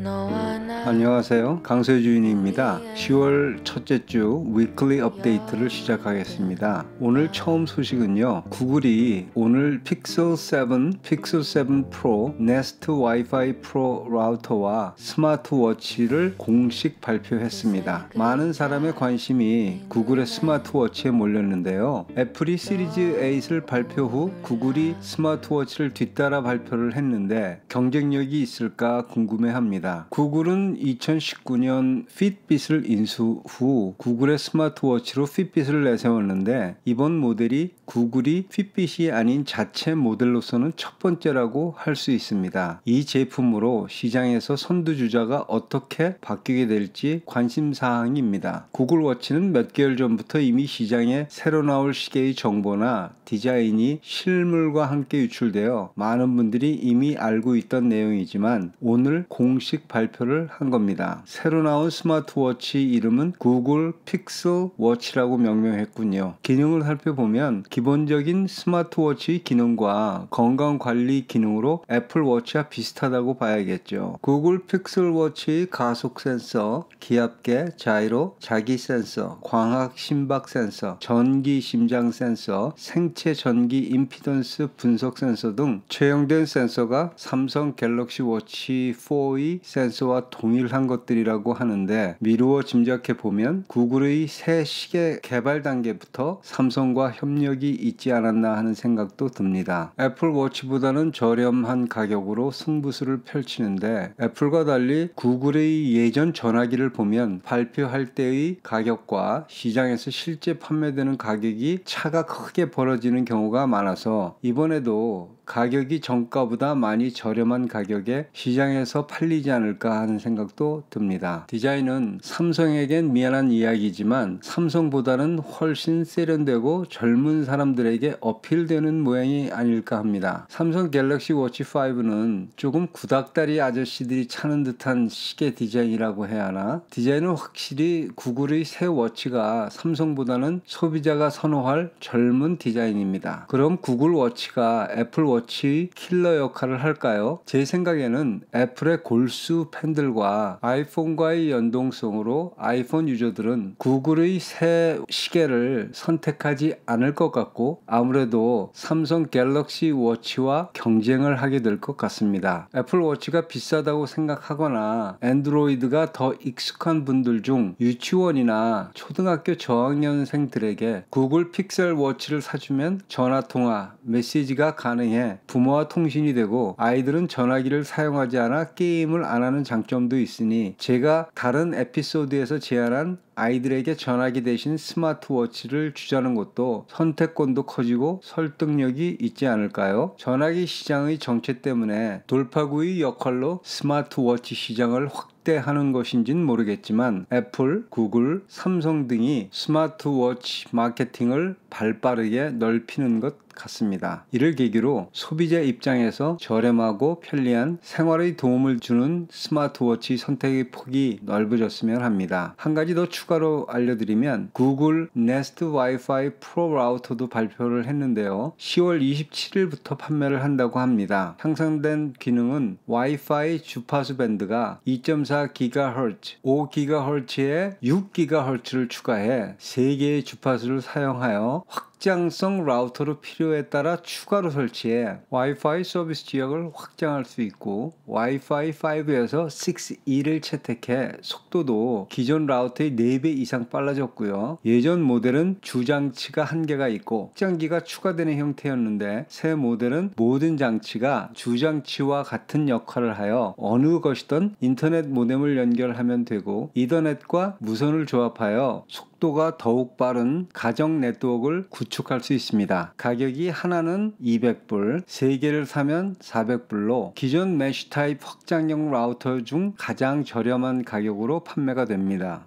안녕하세요. 강세주인입니다. 10월 첫째 주 위클리 업데이트를 시작하겠습니다. 오늘 처음 소식은요. 구글이 오늘 픽셀 7, 픽셀 7 프로, 네스트 와이파이 프로 라우터와 스마트워치를 공식 발표했습니다. 많은 사람의 관심이 구글의 스마트워치에 몰렸는데요. 애플이 시리즈 8을 발표 후 구글이 스마트워치를 뒤따라 발표를 했는데 경쟁력이 있을까 궁금해합니다. 구글은 2019년 핏빗을 인수 후 구글의 스마트워치로 핏빗을 내세웠는데 이번 모델이 구글이 핏빗이 아닌 자체 모델로서는 첫 번째라고 할 수 있습니다. 이 제품으로 시장에서 선두주자가 어떻게 바뀌게 될지 관심사항입니다. 구글 워치는 몇 개월 전부터 이미 시장에 새로 나올 시계의 정보나 디자인이 실물과 함께 유출되어 많은 분들이 이미 알고 있던 내용이지만 오늘 공식 발표를 한 겁니다. 새로 나온 스마트워치 이름은 구글 픽셀 워치라고 명명했군요. 기능을 살펴보면 기본적인 스마트워치 기능과 건강관리 기능으로 애플 워치와 비슷하다고 봐야겠죠. 구글 픽셀 워치의 가속 센서, 기압계, 자이로, 자기 센서, 광학 심박 센서, 전기 심장 센서, 생체 전기 임피던스 분석 센서 등 최형된 센서가 삼성 갤럭시 워치 4의 센서와 동일한 것들이라고 하는데 미루어 짐작해보면 구글의 새 시계 개발 단계부터 삼성과 협력이 있지 않았나 하는 생각도 듭니다. 애플 워치보다는 저렴한 가격으로 승부수를 펼치는데 애플과 달리 구글의 예전 전화기를 보면 발표할 때의 가격과 시장에서 실제 판매되는 가격이 차가 크게 벌어지는 경우가 많아서 이번에도 가격이 정가보다 많이 저렴한 가격에 시장에서 팔리지 않을까 하는 생각도 듭니다. 디자인은 삼성에겐 미안한 이야기지만 삼성보다는 훨씬 세련되고 젊은 사람들에게 어필되는 모양이 아닐까 합니다. 삼성 갤럭시 워치 5는 조금 구닥다리 아저씨들이 차는 듯한 시계 디자인이라고 해야 하나? 디자인은 확실히 구글의 새 워치가 삼성보다는 소비자가 선호할 젊은 디자인입니다. 그럼 구글 워치가 애플 워치의 킬러 역할을 할까요? 제 생각에는 애플의 골수 팬들과 아이폰과의 연동성으로 아이폰 유저들은 구글의 새 시계를 선택하지 않을 것 같고 아무래도 삼성 갤럭시 워치와 경쟁을 하게 될 것 같습니다. 애플 워치가 비싸다고 생각하거나 안드로이드가 더 익숙한 분들 중 유치원이나 초등학교 저학년생들에게 구글 픽셀 워치를 사주면 전화통화, 메시지가 가능해 부모와 통신이 되고 아이들은 전화기를 사용하지 않아 게임을 안 하는 장점도 있으니 제가 다른 에피소드에서 제안한 아이들에게 전화기 대신 스마트워치를 주자는 것도 선택권도 커지고 설득력이 있지 않을까요? 전화기 시장의 정체 때문에 돌파구의 역할로 스마트워치 시장을 확대하는 것인지는 모르겠지만 애플, 구글, 삼성 등이 스마트워치 마케팅을 발빠르게 넓히는 것 같습니다. 이를 계기로 소비자 입장에서 저렴하고 편리한 생활에 도움을 주는 스마트워치 선택의 폭이 넓어졌으면 합니다. 한 가지 더 추가로 알려드리면 구글 네스트 와이파이 프로 라우터도 발표를 했는데요. 10월 27일부터 판매를 한다고 합니다. 향상된 기능은 와이파이 주파수 밴드가 2.4GHz, 5GHz에 6GHz를 추가해 3개의 주파수를 사용하여 확장성 라우터로 필요에 따라 추가로 설치해 와이파이 서비스 지역을 확장할 수 있고 와이파이 5에서 6E를 채택해 속도도 기존 라우터의 4배 이상 빨라졌고요. 예전 모델은 주장치가 한 개가 있고 확장기가 추가되는 형태였는데 새 모델은 모든 장치가 주장치와 같은 역할을 하여 어느 것이든 인터넷 모뎀을 연결하면 되고 이더넷과 무선을 조합하여 속도가 더욱 빠른 가정 네트워크를 구축할 수 있습니다. 가격이 하나는 200불, 3개를 사면 400불로 기존 메쉬 타입 확장형 라우터 중 가장 저렴한 가격으로 판매가 됩니다.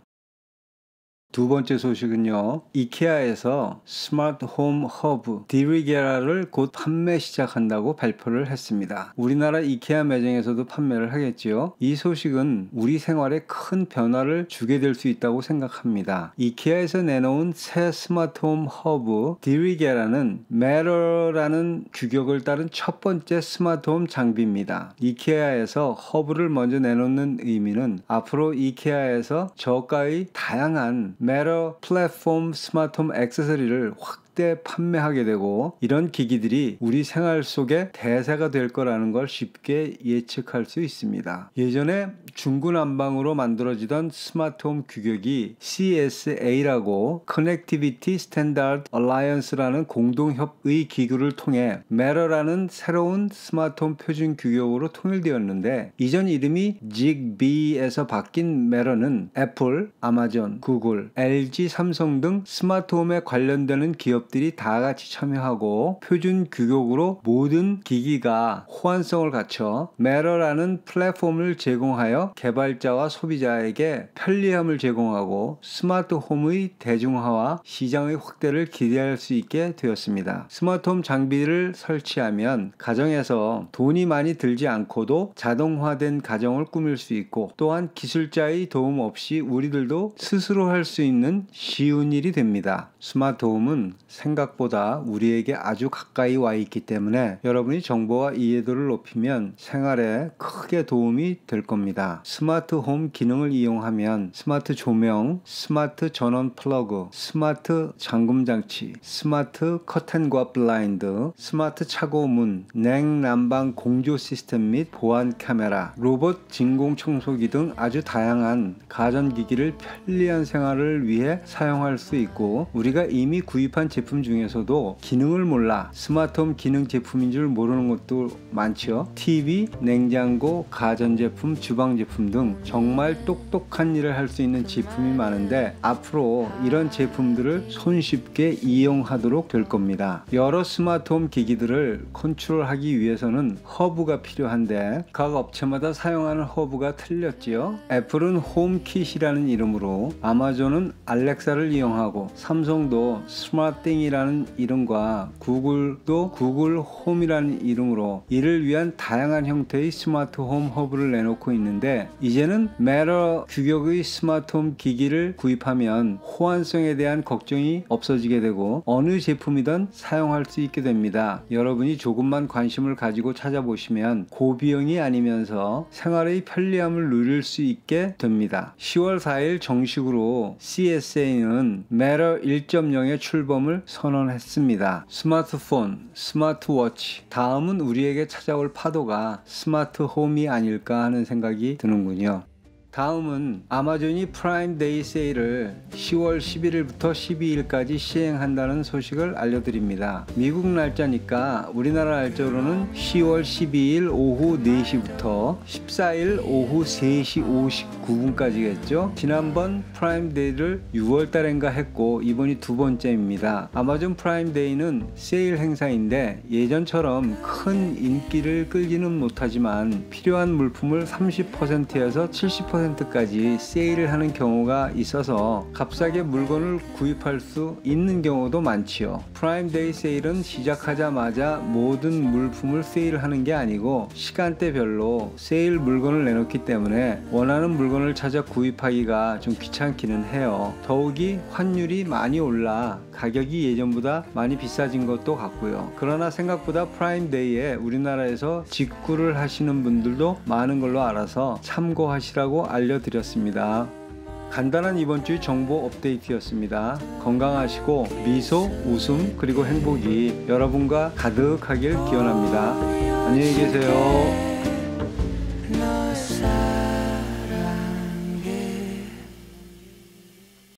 두 번째 소식은요. 이케아에서 스마트 홈 허브 디리게라를 곧 판매 시작한다고 발표를 했습니다. 우리나라 이케아 매장에서도 판매를 하겠지요. 이 소식은 우리 생활에 큰 변화를 주게 될 수 있다고 생각합니다. 이케아에서 내놓은 새 스마트 홈 허브 디리게라는 Matter라는 규격을 따른 첫 번째 스마트 홈 장비입니다. 이케아에서 허브를 먼저 내놓는 의미는 앞으로 이케아에서 저가의 다양한 Matter 플랫폼 스마트홈 액세서리를 확대 판매하게 되고 이런 기기들이 우리 생활 속에 대세가 될 거라는 걸 쉽게 예측할 수 있습니다. 예전에 중구난방으로 만들어지던 스마트홈 규격이 CSA라고 Connectivity Standard Alliance라는 공동협의 기구를 통해 Matter라는 새로운 스마트홈 표준 규격으로 통일되었는데 이전 이름이 Zigbee에서 바뀐 Matter는 애플, 아마존, 구글, LG, 삼성 등 스마트홈에 관련되는 기업들이 다 같이 참여하고 표준 규격으로 모든 기기가 호환성을 갖춰 Matter라는 플랫폼을 제공하여 개발자와 소비자에게 편리함을 제공하고 스마트홈의 대중화와 시장의 확대를 기대할 수 있게 되었습니다. 스마트홈 장비를 설치하면 가정에서 돈이 많이 들지 않고도 자동화된 가정을 꾸밀 수 있고 또한 기술자의 도움 없이 우리들도 스스로 할 수 있는 쉬운 일이 됩니다. 스마트홈은 생각보다 우리에게 아주 가까이 와 있기 때문에 여러분이 정보와 이해도를 높이면 생활에 크게 도움이 될 겁니다. 스마트홈 기능을 이용하면 스마트 조명, 스마트 전원 플러그, 스마트 잠금 장치, 스마트 커튼과 블라인드, 스마트 차고문, 냉난방 공조 시스템 및 보안 카메라, 로봇 진공 청소기 등 아주 다양한 가전기기를 편리한 생활을 위해 사용할 수 있고 우리가 이미 구입한 제품 중에서도 기능을 몰라 스마트홈 기능 제품인 줄 모르는 것도 많죠. TV, 냉장고, 가전제품, 주방제품 등 정말 똑똑한 일을 할 수 있는 제품이 많은데 앞으로 이런 제품들을 손쉽게 이용하도록 될 겁니다. 여러 스마트홈 기기들을 컨트롤하기 위해서는 허브가 필요한데 각 업체마다 사용하는 허브가 틀렸지요. 애플은 홈킷이라는 이름으로, 아마존은 알렉사를 이용하고 삼성도 스마트띵이라는 이름과 구글도 구글 홈이라는 이름으로 이를 위한 다양한 형태의 스마트홈 허브를 내놓고 있는데 이제는 Matter 규격의 스마트홈 기기를 구입하면 호환성에 대한 걱정이 없어지게 되고 어느 제품이든 사용할 수 있게 됩니다. 여러분이 조금만 관심을 가지고 찾아보시면 고비용이 아니면서 생활의 편리함을 누릴 수 있게 됩니다. 10월 4일 정식으로 CSA는 Matter 1.0의 출범을 선언했습니다. 스마트폰, 스마트워치, 다음은 우리에게 찾아올 파도가 스마트홈이 아닐까 하는 생각이 드는군요. 다음은 아마존이 프라임 데이 세일을 10월 11일부터 12일까지 시행한다는 소식을 알려드립니다. 미국 날짜니까 우리나라 날짜로는 10월 12일 오후 4시부터 14일 오후 3시 59분까지겠죠. 지난번 프라임 데이를 6월 달인가 했고 이번이 두 번째입니다. 아마존 프라임 데이는 세일 행사인데 예전처럼 큰 인기를 끌지는 못하지만 필요한 물품을 30%에서 70%까지 세일을 하는 경우가 있어서 값싸게 물건을 구입할 수 있는 경우도 많지요. 프라임데이 세일은 시작하자마자 모든 물품을 세일하는 게 아니고 시간대별로 세일 물건을 내놓기 때문에 원하는 물건을 찾아 구입하기가 좀 귀찮기는 해요. 더욱이 환율이 많이 올라 가격이 예전보다 많이 비싸진 것도 같고요. 그러나 생각보다 프라임데이에 우리나라에서 직구를 하시는 분들도 많은 걸로 알아서 참고하시라고 알려드렸습니다. 간단한 이번 주 정보 업데이트였습니다. 건강하시고 미소, 웃음 그리고 행복이 여러분과 가득하길 기원합니다. 안녕히 계세요.